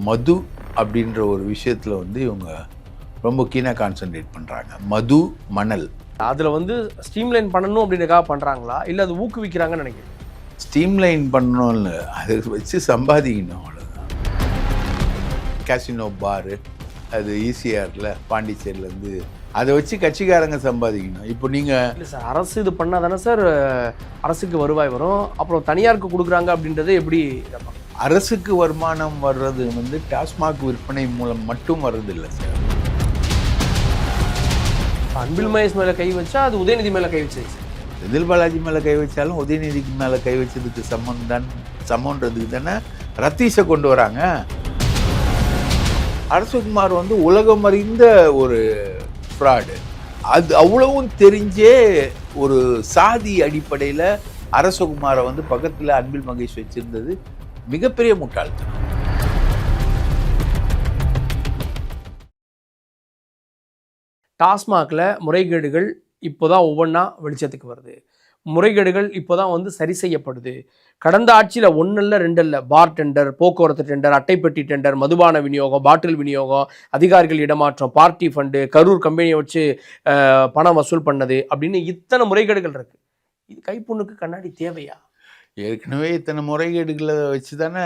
மது அப்படின்ற ஒரு விஷயத்தில் வந்து இவங்க ரொம்ப கீனாக கான்சன்ட்ரேட் பண்ணுறாங்க. மது, மணல். அதில் வந்து ஸ்ட்ரீம்லைன் பண்ணணும் அப்படின்றக்காக பண்ணுறாங்களா இல்லை அது ஊக்குவிக்கிறாங்கன்னு நினைக்கிறேன்? ஸ்ட்ரீம்லைன் பண்ணணும்னு அதை வச்சு சம்பாதிக்கணும், அவ்வளோதான். கேசினோ பாரு அது ஈசிஆரில் பாண்டிச்சேரியிலேருந்து அதை வச்சு கட்சிக்காரங்க சம்பாதிக்கணும். இப்போ நீங்கள் இல்லை சார், அரசு இது பண்ணால் தானே சார் அரசுக்கு வருவாய் வரும். அப்புறம் தனியாருக்கு கொடுக்குறாங்க அப்படின்றது எப்படி? அரசுக்கு வருமானம் வர்றது வந்து டாஸ்மாக் விற்பனை மூலம் மட்டும் வர்றதில்லை சார். அன்பில் மகேஷ் மேலே கை வச்சா அது உதயநிதி மேலே கை வச்சு சார். செந்தில் பாலாஜி மேலே கை வச்சாலும் உதயநிதிக்கு மேலே கை வச்சதுக்கு சமன்றதுக்கு தானே ரத்தீஷை கொண்டு வராங்க. அரசகுமார் வந்து உலகம் அறிந்த ஒரு ஃப்ராடு. அது அவ்வளவும் தெரிஞ்சே ஒரு சாதி அடிப்படையில் அரசகுமாரை வந்து பக்கத்தில் அன்பில் மகேஷ் வச்சிருந்தது மிகப்பெரிய முட்டாள்தனம். டாஸ்மாகில் முறைகேடுகள் இப்போதான் ஒவ்வொன்றா வெளிச்சத்துக்கு வருது. முறைகேடுகள் இப்போதான் வந்து சரி செய்யப்படுது. கடந்த ஆட்சியில் 1 இல்லை 2 இல்லை, பார் டெண்டர், போக்குவரத்து டெண்டர், அட்டைப்பெட்டி டெண்டர், மதுபான விநியோகம், பாட்டில் விநியோகம், அதிகாரிகள் இடமாற்றம், பார்ட்டி ஃபண்டு, கரூர் கம்பெனியை வச்சு பணம் வசூல் பண்ணது அப்படின்னு இத்தனை முறைகேடுகள் இருக்குது. இது கைப்புண்ணுக்கு கண்ணாடி தேவையா? ஏற்கனவே இத்தனை முறைகேடுகளை வச்சு தானே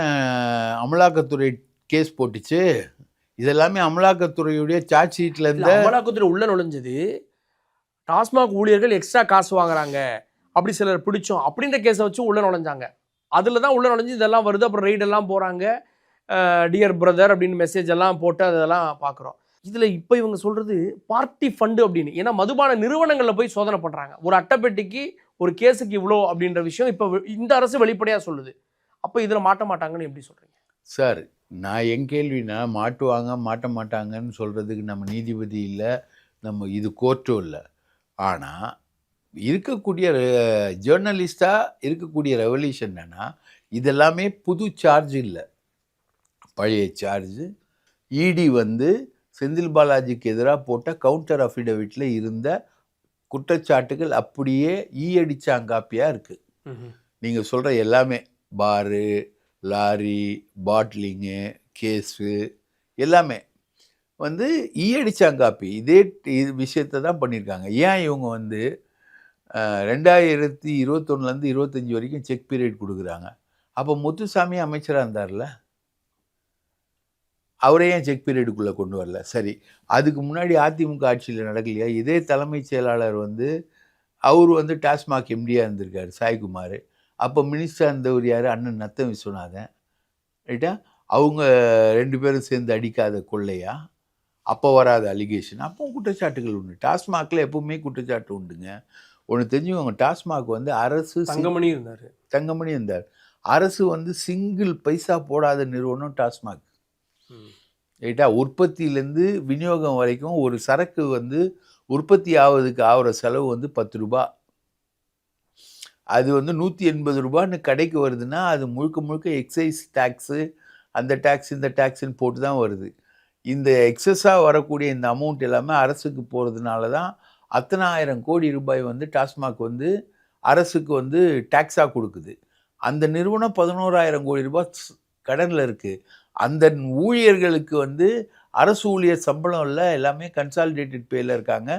அமலாக்கத்துறை கேஸ் போட்டுச்சு. இதெல்லாமே அமலாக்கத்துறையுடைய சார்ஜ் ஷீட்டில் இருந்து. அமலாக்கத்துறை உள்ள நுழைஞ்சது டாஸ்மாக் ஊழியர்கள் எக்ஸ்ட்ரா காசு வாங்குறாங்க, அப்படி சிலர் பிடிச்சோம் அப்படின்ற கேஸை வச்சு உள்ள நுழைஞ்சாங்க. அதில் தான் உள்ள நுழைஞ்சு இதெல்லாம் வருது. அப்புறம் ரெய்டெல்லாம் போகிறாங்க, டியர் பிரதர் அப்படின்னு மெசேஜ் எல்லாம் போட்டு அதெல்லாம் பார்க்குறோம். இதில் இப்போ இவங்க சொல்கிறது பார்ட்டி ஃபண்டு அப்படின்னு. ஏன்னா மதுபான நிறுவனங்களில் போய் சோதனை பண்ணுறாங்க. ஒரு அட்டைப்பெட்டிக்கு ஒரு கேஸுக்கு இவ்வளோ அப்படின்ற விஷயம் இப்போ இந்த அரசு வெளிப்படையாக சொல்லுது. அப்போ இதில் மாட்ட மாட்டாங்கன்னு எப்படி சொல்கிறீங்க சார்? நான் என் கேள்வினா மாட்டுவாங்க மாட்ட மாட்டாங்கன்னு சொல்கிறதுக்கு நம்ம நீதிபதி இல்லை, நம்ம இது கோர்ட்டும் இல்லை. ஆனால் இருக்கக்கூடிய ஜேர்னலிஸ்டாக இருக்கக்கூடிய ரெவல்யூஷன் என்னன்னா, இதெல்லாமே புது சார்ஜ் இல்லை, பழைய சார்ஜு. இடி வந்து செந்தில் பாலாஜிக்கு எதிராக போட்ட கவுண்டர் அஃபிடவிட்டில் இருந்த குற்றச்சாட்டுகள் அப்படியே ஈயடிச்சாங்காப்பியாக இருக்குது. நீங்கள் சொல்கிற எல்லாமே பாரு, லாரி, பாட்லிங்கு, கேஸு எல்லாமே வந்து ஈயடிச்சாங்காப்பி இதே விஷயத்தை தான் பண்ணியிருக்காங்க. ஏன் இவங்க வந்து 2021 25 வரைக்கும் செக் பீரியட் கொடுக்குறாங்க? அப்போ முத்துசாமி அமைச்சராக இருந்தார்ல, அவரே ஏன் செக் பீரியடுக்குள்ளே கொண்டு வரல? சரி, அதுக்கு முன்னாடி அதிமுக ஆட்சியில் நடக்கலையா? இதே தலைமைச் செயலாளர் வந்து அவர் வந்து டாஸ்மாக் எம்டியாக இருந்திருக்காரு, சாய்குமார். அப்போ மினிஸ்டர் இருந்தவர் யார்? அண்ணன் நத்தம் விஸ்வநாதன். ரைட்டா? அவங்க 2 பேரும் சேர்ந்து அடிக்காத கொள்ளையா? அப்போ வராத அலிகேஷன். அப்போ குற்றச்சாட்டுகள் உண்டு. டாஸ்மாகில் எப்பவுமே குற்றச்சாட்டு உண்டுங்க. ஒன்று தெரிஞ்சுக்கோங்க, டாஸ்மாக் வந்து அரசு தங்கமணி இருந்தார். அரசு வந்து சிங்கிள் பைசா போடாத நிறுவனம் டாஸ்மாக். ரைட்டா? உற்பத்தியிலேருந்து விநியோகம் வரைக்கும் ஒரு சரக்கு வந்து உற்பத்தி ஆகிற செலவு வந்து 10 ரூபா. அது வந்து 180 ரூபான்னு கடைக்கு வருதுன்னா அது முழுக்க எக்ஸைஸ் டேக்ஸு, அந்த டேக்ஸ் இந்த டேக்ஸுன்னு போட்டு தான் வருது. இந்த எக்ஸஸாக வரக்கூடிய இந்த அமௌண்ட் எல்லாமே அரசுக்கு போகிறதுனால தான் அத்தனை ஆயிரம் கோடி ரூபாய் வந்து டாஸ்மாக் வந்து அரசுக்கு வந்து டேக்ஸாக கொடுக்குது. அந்த நிறுவனம் 11,000 கோடி ரூபாய் கடனில் இருக்குது. அந்த ஊழியர்களுக்கு வந்து அரசு ஊழியர் சம்பளம் இல்லை, எல்லாமே கன்சாலிடேட்டட் பேயில் இருக்காங்க.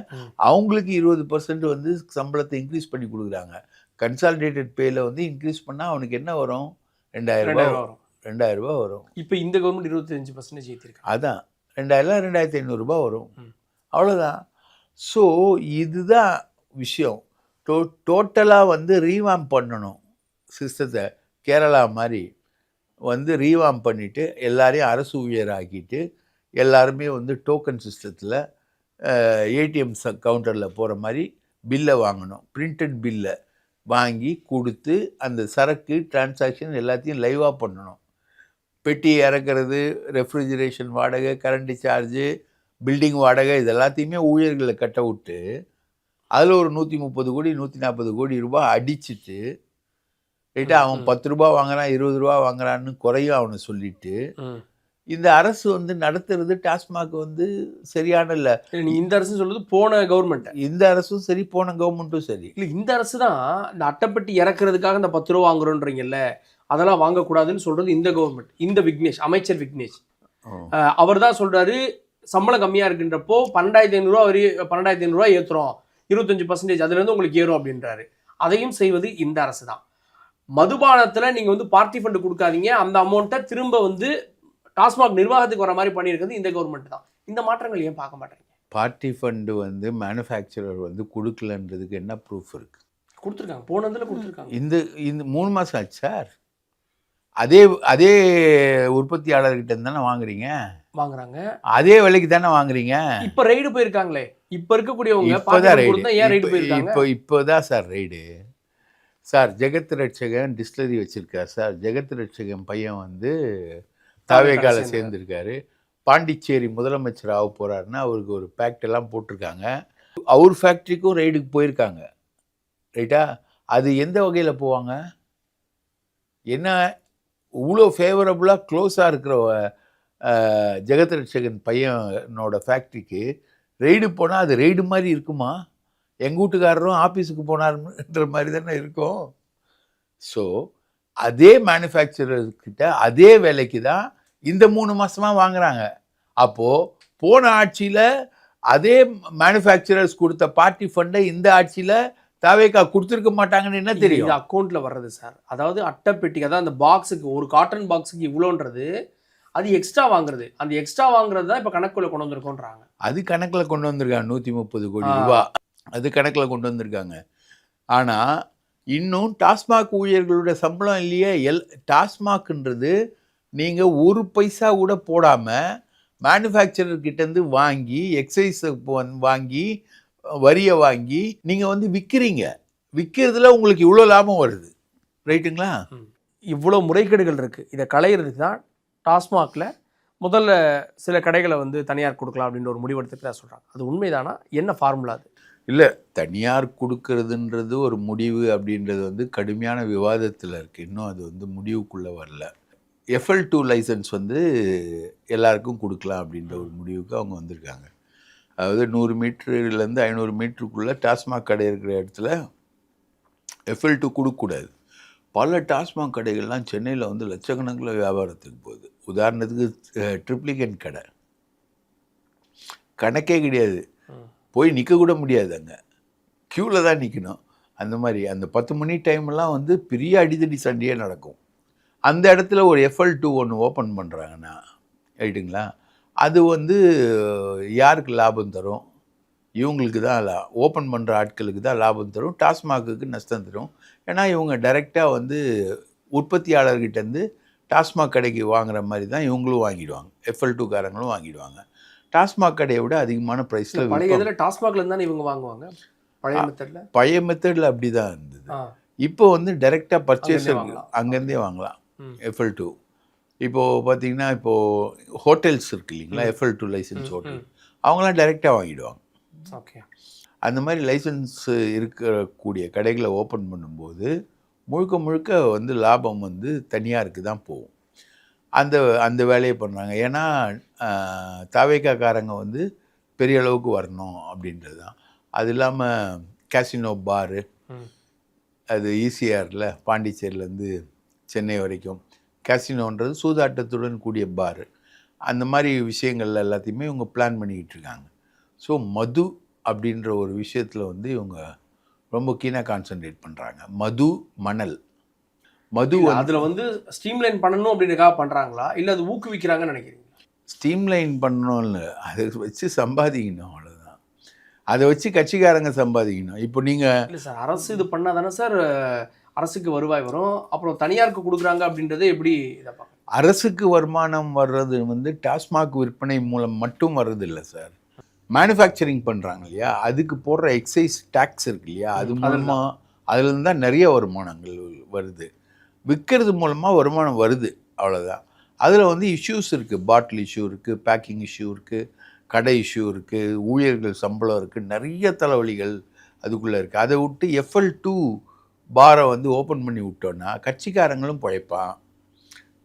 அவங்களுக்கு 20% வந்து சம்பளத்தை இன்க்ரீஸ் பண்ணி கொடுக்குறாங்க. கன்சாலிடேட்டட் பேயில் வந்து இன்க்ரீஸ் பண்ணால் அவனுக்கு என்ன வரும்? 2,000 ரூபா வரும். இப்போ இந்த கவர்மெண்ட் 25% ஏற்றிருக்கு. அதான் 2,000 2,500 ரூபா வரும், அவ்வளோதான். ஸோ இதுதான் விஷயம். டோட்டலாக வந்து ரீவாம் பண்ணணும் சிஸ்டத்தை. கேரளா மாதிரி வந்து ரீவாம் பண்ணிவிட்டு எல்லாரையும் அரசு ஊழியராக்கிட்டு எல்லாருமே வந்து டோக்கன் சிஸ்டத்தில் ஏடிஎம் கவுண்டரில் போகிற மாதிரி பில்லை வாங்கணும். பிரிண்டட் பில்லை வாங்கி கொடுத்து அந்த சரக்கு டிரான்சாக்ஷன் எல்லாத்தையும் லைவாக பண்ணணும். பெட்டி இறக்கிறது, ரெஃப்ரிஜரேஷன் வாடகை, கரண்ட்டு சார்ஜு, பில்டிங் வாடகை, இது எல்லாத்தையுமே ஊழியர்களை கட்ட விட்டு அதில் ஒரு 130 கோடி 140 கோடி ரூபாய் அடிச்சுட்டு, ரைட்டா, அவன் 10 ரூபா வாங்குறான் 20 ரூபா வாங்குறான்னு குறையும் அவனை சொல்லிட்டு இந்த அரசு வந்து நடத்துறது டாஸ்மாக் வந்து சரியான இல்லை. இந்த அரசு சொல்லுது போன கவர்மெண்ட், இந்த அரசும் சரி போன கவர்மெண்ட்டும் சரி. இல்லை, இந்த அரசு தான் இந்த அட்டைப்பட்டி இறக்குறதுக்காக இந்த 10 ரூபா வாங்குறோன்றீங்கல்ல, அதெல்லாம் வாங்கக்கூடாதுன்னு சொல்கிறது இந்த கவர்மெண்ட், இந்த விக்னேஷ், அமைச்சர் விக்னேஷ். அவர் தான் சொல்றாரு சம்பளம் கம்மியா இருக்குன்றப்போ 12,500 வரி 12,500 ஏத்துறோம் 25% அதுல இருந்து உங்களுக்கு ஏறும் அப்படின்றாரு. அதையும் செய்வது இந்த அரசு தான். மதுபானத்துல நீங்க வந்து பார்ட்டி ஃபண்ட் கொடுக்காதீங்க, அந்த அமௌண்ட்டை திரும்ப வந்து டாஸ்மாக் நிர்வாகத்துக்கு வர மாதிரி பண்ணியிருக்கிறது இந்த கவர்மெண்ட் தான். இந்த மாற்றங்கள் ஏன் பார்க்க மாட்டேங்க? பார்ட்டி ஃபண்டு வந்து மேனுஃபேக்சரர் வந்து கொடுக்கலன்றதுக்கு என்ன ப்ரூஃப் இருக்கு? கொடுத்துருக்காங்க, போனதுல கொடுத்துருக்காங்க. இந்த 3 மாதம் ஆச்சு சார். அதே அதே உற்பத்தியாளர்கிட்ட இருந்து தானே வாங்குறாங்க, அதே விலைக்கு தானே வாங்குறீங்க. இப்ப ரைடு போயிருக்காங்களே, இப்ப இருக்கக்கூடியவங்க இப்போதான் sir ride. Sir Jagath Ratchagan distillery வச்சிருக்கார் சார். ஜெகத் ரட்சகன் பையன் வந்து தாவேகால சேர்ந்திருக்காரு. பாண்டிச்சேரி முதலமைச்சர் ஆக போறாருன்னா அவருக்கு ஒரு பேக்ட் எல்லாம் போட்டிருக்காங்க. அவர் ஃபேக்ட்ரிக்கும் ரைடுக்கு போயிருக்காங்க. ரைட்டா? அது எந்த வகையில் போவாங்க? என்ன இவ்வளோ ஃபேவரபுளாக க்ளோஸாக இருக்கிற ஜெகத் ரட்சகன் பையனோட ஃபேக்ட்ரிக்கு ரைடு போனால் அது ரைடு மாதிரி இருக்குமா? எங்கள் வீட்டுக்காரரும் ஆஃபீஸுக்கு போனார்ன்ற மாதிரி தானே இருக்கும். ஸோ அதே மேனுஃபேக்சரர்கிட்ட அதே வேலைக்கு தான் இந்த 3 மாதமாக வாங்குறாங்க. அப்போது போன ஆட்சியில் அதே மேனுஃபேக்சரர்ஸ் கொடுத்த பார்ட்டி ஃபண்டை இந்த ஆட்சியில் தாவேகா கொடுத்துருக்க மாட்டாங்கன்னு என்ன தெரியும்? இது அக்கௌண்ட்ல வர்றது சார். அதாவது அட்டைப்பெட்டிக்கு, அதான் அந்த பாக்ஸுக்கு, ஒரு காட்டன் பாக்ஸுக்கு இவ்வளோன்றது அது எக்ஸ்ட்ரா வாங்குறது. அந்த எக்ஸ்ட்ரா வாங்குறது தான் இப்போ கணக்குள்ள கொண்டு வந்திருக்கோன்றாங்க. அது கணக்கில் கொண்டு வந்திருக்காங்க. 130 கோடி ரூபா அது கணக்கில் கொண்டு வந்திருக்காங்க. ஆனால் இன்னும் டாஸ்மாக் ஊழியர்களோட சம்பளம் இல்லையே. டாஸ்மாக்ன்றது நீங்கள் ஒரு பைசா கூட போடாமல் மேனுஃபேக்சரர்கிட்டேருந்து வாங்கி எக்ஸைஸ் வாங்கி வரியை வாங்கி நீங்கள் வந்து விற்கிறீங்க. விற்கிறதுல உங்களுக்கு இவ்வளோ லாபம் வருது. ரைட்டுங்களா? இவ்வளோ முறைகேடுகள் இருக்குது. இதை களையிறதுக்கு தான் டாஸ்மாகில் முதல்ல சில கடைகளை வந்து தனியார் கொடுக்கலாம் அப்படின்ற ஒரு முடிவெடுத்துட்டு தான் சொல்கிறாங்க. அது உண்மைதானா? என்ன ஃபார்முலா அது? இல்லை, தனியார் கொடுக்கறதுன்றது ஒரு முடிவு அப்படின்றது வந்து கடுமையான விவாதத்தில் இருக்குது. இன்னும் அது வந்து முடிவுக்குள்ளே வரல. FL2 லைசன்ஸ் வந்து எல்லாருக்கும் கொடுக்கலாம் அப்படின்ற ஒரு முடிவுக்கு அவங்க வந்திருக்காங்க. அதாவது 100 மீட்டர்லேருந்து 500 மீட்டருக்குள்ளே டாஸ்மாக் கடை இருக்கிற இடத்துல FL2 கொடுக்கக்கூடாது. பல டாஸ்மாக் கடைகள்லாம் சென்னையில் வந்து லட்சக்கணக்கில் வியாபாரத்துக்கு போகுது. உதாரணத்துக்கு ட்ரிப்ளிகன் கடை கணக்கே கிடையாது, போய் நிற்க கூட முடியாது, அங்கே க்யூவில் தான் நிற்கணும். அந்த மாதிரி அந்த 10 மணி டைம்லாம் வந்து பெரிய அடிதடி சண்டையே நடக்கும். அந்த இடத்துல ஒரு FL2 ஒன்று ஓப்பன் பண்ணுறாங்கன்னா ரைட்டுங்களா, அது வந்து யாருக்கு லாபம் தரும்? இவங்களுக்கு தான் ஓப்பன் பண்ணுற ஆட்களுக்கு தான் லாபம் தரும். டாஸ்மாகுக்கு நஷ்டம் தரும். ஏன்னா இவங்க டைரெக்டாக வந்து உற்பத்தியாளர்கிட்டேருந்து டாஸ்மாக் கடைக்கு வாங்குற மாதிரி தான் இவங்களும் வாங்கிடுவாங்க. FL2 காரங்களும் வாங்கிடுவாங்க. டாஸ்மாக் கடையை விட அதிகமான ப்ரைஸில். பழைய இதில் டாஸ்மாக்ல இருந்தால் இவங்க வாங்குவாங்க. பழைய மெத்தடில் அப்படி தான் இருந்தது. இப்போ வந்து டைரெக்டாக பர்ச்சேஸர் அங்கேருந்தே வாங்கலாம் FL2. இப்போது பார்த்தீங்கன்னா இப்போது ஹோட்டல்ஸ் இருக்குது இல்லைங்களா, FL2 லைசன்ஸ் ஹோட்டல், அவங்களாம் டைரெக்டாக வாங்கிடுவாங்க. ஓகே. அந்த மாதிரி லைசன்ஸ் இருக்கக்கூடிய கடைகளை ஓப்பன் பண்ணும்போது முழுக்க முழுக்க வந்து லாபம் வந்து தனியாருக்கு தான் போகும். அந்த வேலையை பண்ணுறாங்க. ஏன்னா தாவேக்காரங்க வந்து பெரிய அளவுக்கு வரணும் அப்படின்றது தான். அது இல்லாமல் கேசினோ பாரு, அது ECRல பாண்டிச்சேரியிலேருந்து சென்னை வரைக்கும் கேசினோன்றது சூதாட்டத்துடன் கூடிய பாரு, அந்த மாதிரி விஷயங்கள் எல்லாத்தையுமே இவங்க பிளான் பண்ணிக்கிட்டு இருக்காங்க. ஸோ மது அப்படின்ற ஒரு விஷயத்தில் வந்து இவங்க ரொம்ப கீனாக கான்சன்ட்ரேட் பண்ணுறாங்க. மது, மணல். மது அதில் வந்து ஸ்ட்ரீம்லைன் பண்ணணும் அப்படின்றதுக்காக பண்ணுறாங்களா, இல்லை அது ஊக்குவிக்கிறாங்கன்னு நினைக்கிறீங்க? ஸ்ட்ரீம்லைன் பண்ணணும்னு அதை வச்சு சம்பாதிக்கணும், அவ்வளோதான். அதை வச்சு கட்சிக்காரங்க சம்பாதிக்கணும். இப்போ நீங்கள் இல்லை சார், அரசு இது பண்ணால் தானே சார் அரசுக்கு வருவாய் வரும். அப்புறம் தனியாருக்கு கொடுக்குறாங்க அப்படின்றது எப்படி இதை பார்க்க? அரசுக்கு வருமானம் வர்றது வந்து டாஸ்மாக் விற்பனை மூலம் மட்டும் வர்றதில்லை சார். மேனுஃபேக்சரிங் பண்ணுறாங்க இல்லையா, அதுக்கு போடுற எக்ஸைஸ் டேக்ஸ் இருக்கு இல்லையா, அது மூலமாக அதுலேருந்து தான் நிறைய வருமானங்கள் வருது. விற்கிறது மூலமாக வருமானம் வருது, அவ்வளோதான். அதில் வந்து இஷ்யூஸ் இருக்குது. பாட்டில் இஷ்யூ இருக்குது, பேக்கிங் இஷ்யூ இருக்குது, கடை இஷ்யூ இருக்குது, ஊழியர்கள் சம்பளம் இருக்குது, நிறைய தலைவலிகள் அதுக்குள்ளே இருக்குது. அதை விட்டு FL2 பாரை வந்து ஓப்பன் பண்ணி விட்டோன்னா கட்சிக்காரங்களும் பிழைப்பான்.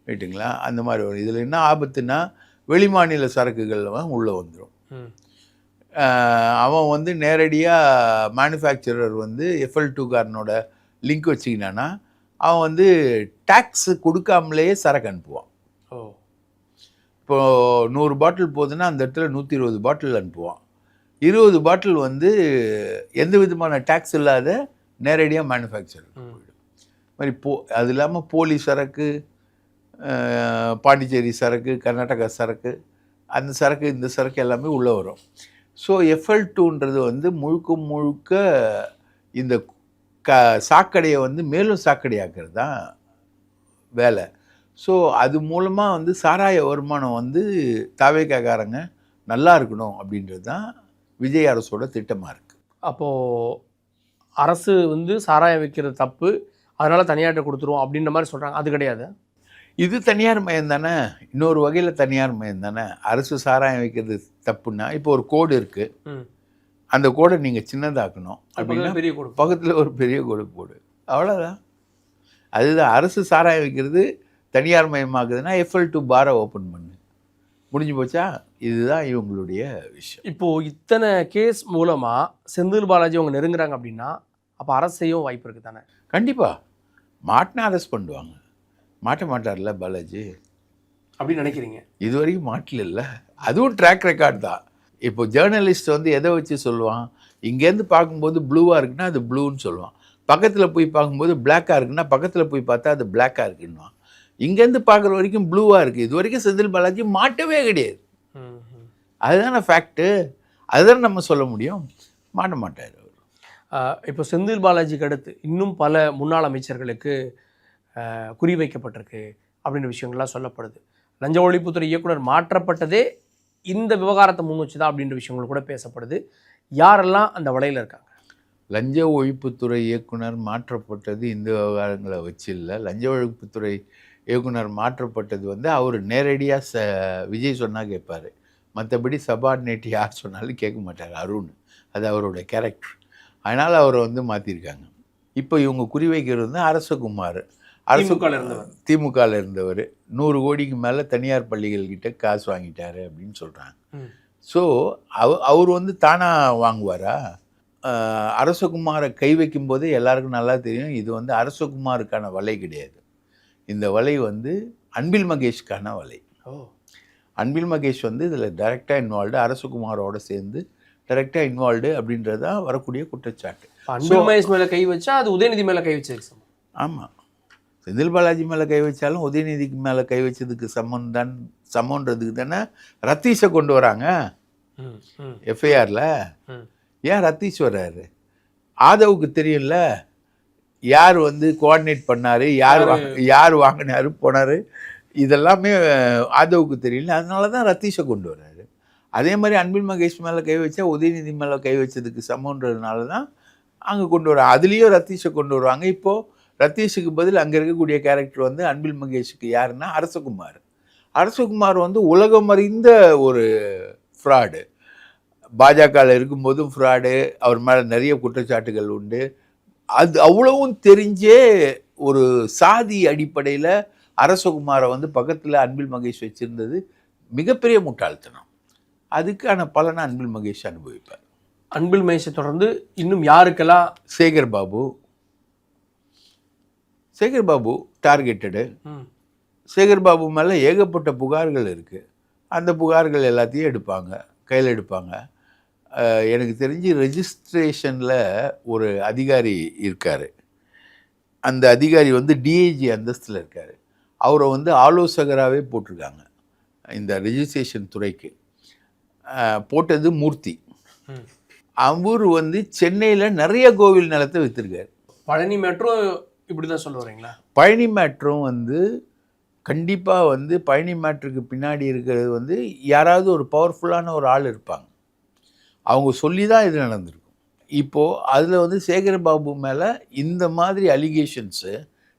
ரைட்டுங்களா? அந்த மாதிரி வரும். இதில் என்ன ஆபத்துன்னா வெளிமாநில சரக்குகள் உள்ளே வந்துடும். அவன் வந்து நேரடியாக மேனுஃபேக்சரர் வந்து FL2 காரனோட லிங்க் வச்சிக்கினான்னா அவன் வந்து டேக்ஸ் கொடுக்காமலேயே சரக்கு அனுப்புவான். இப்போது 100 பாட்டில் போகுதுன்னா அந்த இடத்துல 120 பாட்டில் அனுப்புவான். 20 பாட்டில் வந்து எந்த விதமான டேக்ஸ் இல்லாத நேரடியாக மேனுஃபேக்சர் போயிடும். மாதிரி அது இல்லாமல் போலி சரக்கு, பாண்டிச்சேரி சரக்கு, கர்நாடகா சரக்கு, அந்த சரக்கு இந்த சரக்கு எல்லாமே உள்ளே வரும். ஸோ FL2ன்றது வந்து முழுக்க முழுக்க இந்த சாக்கடையை வந்து மேலும் சாக்கடையாக்குறது தான் வேலை. ஸோ அது மூலமாக வந்து சாராய வருமானம் வந்து தாவேக்காரங்க நல்லா இருக்கணும் அப்படின்றது தான் விஜய் அரசோட திட்டமாக இருக்குது. அப்போது அரசு வந்து சாராயம் வைக்கிறது தப்பு, அதனால் தனியார்கிட்ட கொடுத்துருவோம் அப்படின்ற மாதிரி சொல்கிறாங்க. அது கிடையாது. இது தனியார் மயம் தானே, இன்னொரு வகையில் தனியார் மயம் தானே. அரசு சாராயம் வைக்கிறது தப்புன்னா இப்போ ஒரு கோடு இருக்குது, அந்த கோடை நீங்கள் சின்னதாக்கணும் அப்படின்னா பெரிய கோடு பக்கத்தில் ஒரு பெரிய கோடு போடு, அவ்வளோதான். அதுதான் அரசு சாராயம் வைக்கிறது தனியார் மயமாக்குதுன்னா FL2 பாரை ஓப்பன் பண்ணு, முடிஞ்சு போச்சா. இதுதான் இவங்களுடைய விஷயம். இப்போது இத்தனை கேஸ் மூலமாக செந்தில் பாலாஜி அவங்க நெருங்குறாங்க அப்படின்னா அப்போ அரசையும் வாய்ப்பு இருக்குது தானே? கண்டிப்பாக மாட்டினா அரெஸ்ட் பண்ணுவாங்க. மாட்ட மாட்டார்ல பாலாஜி அப்படின்னு நினைக்கிறீங்க? இது வரைக்கும் மாட்டல இல்லை, அதுவும் ட்ராக் ரெக்கார்ட் தான். இப்போ ஜேர்னலிஸ்ட் வந்து எதை வச்சு சொல்லுவான், இங்கேருந்து பார்க்கும்போது ப்ளூவாக இருக்குன்னா அது ப்ளூன்னு சொல்லுவான், பக்கத்தில் போய் பார்க்கும்போது பிளாக்காக இருக்குன்னா பக்கத்தில் போய் பார்த்தா அது பிளாக்காக இருக்குன்னுவான். இங்கேருந்து பார்க்குற வரைக்கும் ப்ளூவாக இருக்குது. இது வரைக்கும் செந்தில் பாலாஜி மாட்டவே கிடையாது. அதுதானே ஃபேக்ட்டு, அதுதான் நம்ம சொல்ல முடியும். மாட்ட மாட்டார் அவர். இப்போ செந்தில் பாலாஜிக்கு அடுத்து இன்னும் பல முன்னாள் அமைச்சர்களுக்கு குறிவைக்கப்பட்டிருக்கு அப்படின்ற விஷயங்கள்லாம் சொல்லப்படுது. லஞ்ச ஒழிப்புத்துறை இயக்குனர் மாற்றப்பட்டதே இந்த விவகாரத்தை முன் வச்சு தான் அப்படின்ற விஷயங்கள் கூட பேசப்படுது. யாரெல்லாம் அந்த வலையில் இருக்காங்க? லஞ்ச ஒழிப்புத்துறை இயக்குனர் மாற்றப்பட்டது இந்த விவகாரங்களை வச்சு இல்லை. லஞ்ச ஒழிப்புத்துறை இயக்குனர் மாற்றப்பட்டது வந்து அவர் நேரடியாக விஜய் சொன்னால் கேட்பார், மற்றபடி சபார்டினேட் யார் சொன்னாலும் கேட்க மாட்டார் அருண். அது அவரோட கேரக்டர். அதனால் அவரை வந்து மாற்றிருக்காங்க. இப்போ இவங்க குறிவைக்கிறது வந்து அரசகுமார். திமுகவில் இருந்தவர் 100 கோடிக்கு மேலே தனியார் பள்ளிகள்கிட்ட காசு வாங்கிட்டாரு அப்படின்னு சொல்கிறாங்க. ஸோ அவர் வந்து தானாக வாங்குவாரா? அரசகுமாரை கை வைக்கும் போதே எல்லாருக்கும் நல்லா தெரியும் இது வந்து அரசகுமாருக்கான வலை கிடையாது. இந்த வலை வந்து அன்பில் மகேஷ்கான வலை. அன்பில் மகேஷ் வந்து இதில் டைரெக்டாக இன்வால்வ்டு, அரசகுமாரோட சேர்ந்து டைரெக்டாக இன்வால்வ்டு அப்படின்றது தான் வரக்கூடிய குற்றச்சாட்டு. அன்பில் மகேஷ் மேலே கை வச்சா அது உதயநிதி மேலே கை வச்சு. ஆமாம், செந்தில் பாலாஜி மேலே கை வச்சாலும் உதயநிதிக்கு மேலே கை வச்சதுக்கு சமன்றதுக்கு தானே ரத்தீஷை கொண்டு வராங்க எஃப்ஐஆரில். ஏன் ரத்தீஷ் வர்றாரு? ஆதவுக்கு தெரியும்ல யார் வந்து கோஆர்டினேட் பண்ணார், யார் வாங்கினார் போனார், இதெல்லாமே ஆதவுக்கு தெரியல. அதனால தான் ரத்தீஷை கொண்டு வர்றாரு. அதே மாதிரி அன்பில் மகேஷ் மேலே கை வச்சா உதயநிதி மேலே கை வச்சதுக்கு சமன்றதுனால தான் அங்கே கொண்டு வராங்க. அதுலேயும் ரத்தீஷை கொண்டு வருவாங்க. இப்போது ரத்தீஷுக்கு பதில் அங்கே இருக்கக்கூடிய கேரக்டர் வந்து அன்பில் மகேஷுக்கு யாருன்னா அரசகுமார். அரசகுமார் வந்து உலகம் அறிந்த ஒரு ஃப்ராடு. பாஜகவில் இருக்கும்போதும் ஃப்ராடு, அவர் மேலே நிறைய குற்றச்சாட்டுகள் உண்டு. அது அவ்வளவும் தெரிஞ்சே ஒரு சாதி அடிப்படையில் அரசகுமாரை வந்து பக்கத்தில் அன்பில் மகேஷ் வச்சுருந்தது மிகப்பெரிய முட்டாள்தனம். அதுக்கான பலனை அன்பில் மகேஷ் அனுபவிப்பார். அன்பில் மகேஷை தொடர்ந்து இன்னும் யாருக்கெல்லாம்? சேகர் பாபு டார்கெட்டடு. சேகர் பாபு மேலே ஏகப்பட்ட புகார்கள் இருக்குது. அந்த புகார்கள் எல்லாத்தையும் கையில் எடுப்பாங்க. எனக்கு தெரிஞ்சு ரெஜிஸ்ட்ரேஷனில் ஒரு அதிகாரி இருக்கார். அந்த அதிகாரி வந்து டிஐஜி அந்தஸ்தில் இருக்கார். அவரை வந்து ஆலோசகராகவே போட்டிருக்காங்க இந்த ரெஜிஸ்ட்ரேஷன் துறைக்கு. போட்டது மூர்த்தி. அவர் வந்து சென்னையில் நிறைய கோவில் நிலத்தை விற்றுருக்காரு. பழனி மேட்ரோ இப்படி தான் சொல்ல வரீங்களா? பழனி மேட்ரும் வந்து கண்டிப்பாக வந்து பழனி மேட்ருக்கு பின்னாடி இருக்கிறது வந்து யாராவது ஒரு பவர்ஃபுல்லான ஒரு ஆள் இருப்பாங்க. அவங்க சொல்லி தான் இது நடந்திருக்கும். இப்போது அதில் வந்து சேகர் பாபு மேலே இந்த மாதிரி அலிகேஷன்ஸு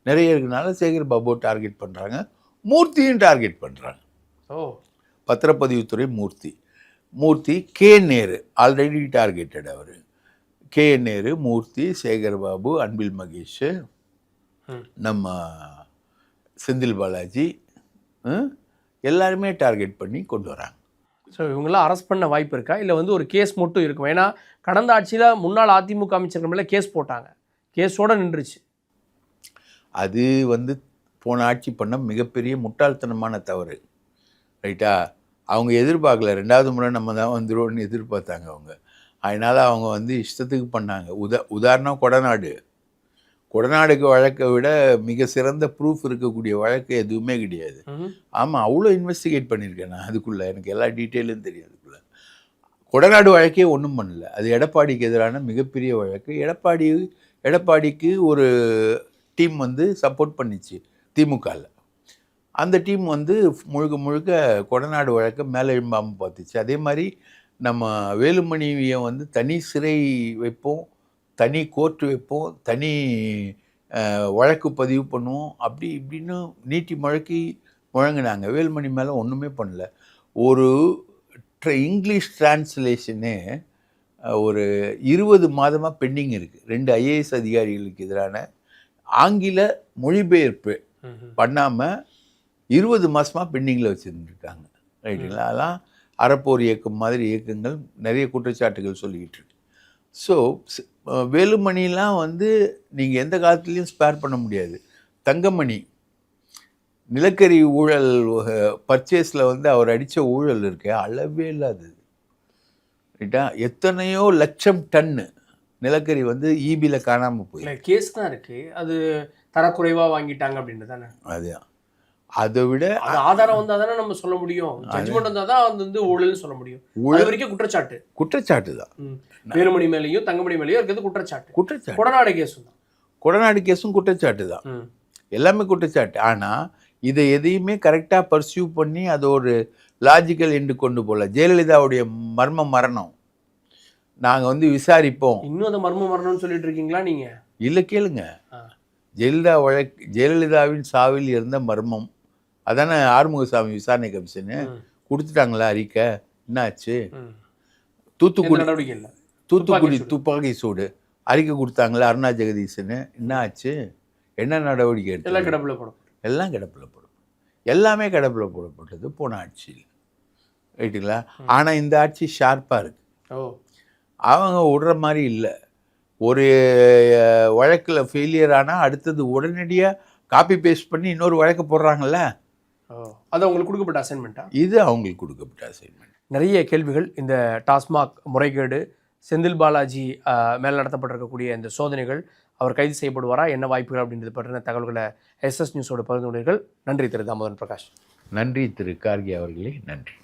நிறைய இருக்கனால சேகர் பாபு டார்கெட் பண்ணுறாங்க, மூர்த்தியும் டார்கெட் பண்ணுறாங்க. பத்திரப்பதிவுத்துறை மூர்த்தி கே நேரு ஆல்ரெடி டார்கெட்டட். அவர் கே நேரு, மூர்த்தி, சேகர் பாபு, அன்பில் மகேஷ், நம்ம செந்தில் பாலாஜி எல்லாருமே டார்கெட் பண்ணி கொண்டு வராங்க. ஸோ இவங்களாம் அரெஸ்ட் பண்ண வாய்ப்பு இருக்கா, இல்லை வந்து ஒரு கேஸ் மட்டும் இருக்கும்? ஏன்னா கடந்த ஆட்சியில் முன்னாள் அதிமுக அமைச்சர்கள் மேலே கேஸ் போட்டாங்க, கேஸோடு நின்றுச்சு. அது வந்து போன ஆட்சி பண்ண மிகப்பெரிய முட்டாள்தனமான தவறு. ரைட்டா? அவங்க எதிர்பார்க்கல. 2வது முறை நம்ம தான் வந்துருவோம்னு எதிர்பார்த்தாங்க அவங்க. அதனால அவங்க வந்து இஷ்டத்துக்கு பண்ணாங்க. உதாரணம் கொடநாடு. கொடநாடுக்கு வழக்கை விட மிக சிறந்த ப்ரூஃப் இருக்கக்கூடிய வழக்கு எதுவுமே கிடையாது. ஆமாம், அவ்வளோ இன்வெஸ்டிகேட் பண்ணியிருக்கேன் நான் அதுக்குள்ளே. எனக்கு எல்லா டீட்டெயிலும் தெரியும் அதுக்குள்ளே. கொடநாடு வழக்கே ஒன்றும் பண்ணல. அது எடப்பாடிக்கு எதிரான மிகப்பெரிய வழக்கு. எடப்பாடிக்கு ஒரு டீம் வந்து சப்போர்ட் பண்ணிச்சு திமுகவில். அந்த டீம் வந்து முழுக்க முழுக்க கொடநாடு வழக்கை மேலே எழும்பாமல் பார்த்துச்சு. அதே மாதிரி நம்ம வேலுமணியை வந்து தனி சிறை வைப்போம், தனி கோர்ட்டு வைப்போம், தனி வழக்கு பதிவு பண்ணுவோம், அப்படி இப்படின்னு நீட்டி முழங்கினாங்க. வேலுமணி மேலே ஒன்றுமே பண்ணல. ஒரு இங்கிலீஷ் டிரான்ஸ்லேஷனே ஒரு 20 மாதமாக பெண்டிங் இருக்குது. 2 ஐஏஎஸ் அதிகாரிகளுக்கு எதிரான ஆங்கில மொழிபெயர்ப்பு பண்ணாமல் 20 மாதமாக பெண்டிங்கில் வச்சுருந்துருக்காங்க. ரைட்டுங்களா? அதெல்லாம் அறப்போர் இயக்கம் மாதிரி இயக்கங்கள் நிறைய குற்றச்சாட்டுகள் சொல்லிக்கிட்டு இருக்கு. ஸோ வேலுமணிலாம் வந்து நீங்கள் எந்த காலத்துலேயும் ஸ்பேர் பண்ண முடியாது. தங்கமணி நிலக்கரி ஊழல் பர்ச்சேஸில் வந்து அவர் அடித்த ஊழல் இருக்கு, அளவே இல்லாதது. ரைட்டா? எத்தனையோ லட்சம் டன்னு நிலக்கரி வந்து ஈபியில் காணாமல் போய் கேஸ் தான் இருக்குது. அது தரக்குறைவாக வாங்கிட்டாங்க அப்படின்னு தானே. அதுதான். அதை விட ஆதாரம் வந்தால் தானே நம்ம சொல்ல முடியும். ஜட்ஜ்மெண்ட் வந்தால் தான் அது வந்து ஊழல்னு சொல்ல முடியும். ஊழல் வரைக்கும் குற்றச்சாட்டு தான். வேலுமணி மேலேயும் தங்கமணி மேலேயும் இருக்கிறது குற்றச்சாட்டு. கொடநாடு கேஸும் குற்றச்சாட்டு தான். எல்லாமே குற்றச்சாட்டு. ஆனால் இதை எதையுமே கரெக்டாக பர்சியூ பண்ணி அதை ஒரு லாஜிக்கல் என்று கொண்டு போகல. ஜெயலலிதாவுடைய மரணம் நாங்கள் வந்து விசாரிப்போம். இன்னும் அந்த மரணம்னு சொல்லிட்டு இருக்கீங்களா நீங்கள்? இல்லை, கேளுங்க. ஜெயலலிதாவின் சாவில் இருந்த மர்மம் அதானே ஆறுமுகசாமி விசாரணை கமிஷனு கொடுத்துட்டாங்களா அறிக்கை? என்ன ஆச்சு? தூத்துக்குடி துப்பாக்கி சூடு அறிக்கை கொடுத்தாங்களா அருணா ஜெகதீசனு? என்ன ஆச்சு? என்ன நடவடிக்கை எடுத்து? எல்லாம் கிடப்பில் போடப்படும். எல்லாமே கிடப்பில் போடப்பட்டது போன ஆட்சியில். ரைட்டுங்களா? ஆனால் இந்த ஆட்சி ஷார்ப்பாக இருக்கு. அவங்க விடுற மாதிரி இல்லை. ஒரு வழக்கில் ஃபெயிலியர் ஆனால் அடுத்தது உடனடியாக காப்பி பேஸ்ட் பண்ணி இன்னொரு வழக்கு போடுறாங்கல்ல. அது அவங்களுக்கு கொடுக்கப்பட்ட அசைன்மெண்ட்டா? இது அவங்களுக்கு கொடுக்கப்பட்ட அசைன்மெண்ட். நிறைய கேள்விகள். இந்த டாஸ்மாக் முறைகேடு, செந்தில் பாலாஜி மேல் நடத்தப்பட்டிருக்கக்கூடிய இந்த சோதனைகள், அவர் கைது செய்யப்படுவாரா, என்ன வாய்ப்புகள் அப்படின்றது பற்றின தகவல்களை SS நியூஸோடு பகிர்ந்து கொண்டீர்கள். நன்றி திரு தாமோதரன் பிரகாஷ். நன்றி திரு கார்கே அவர்களே. நன்றி.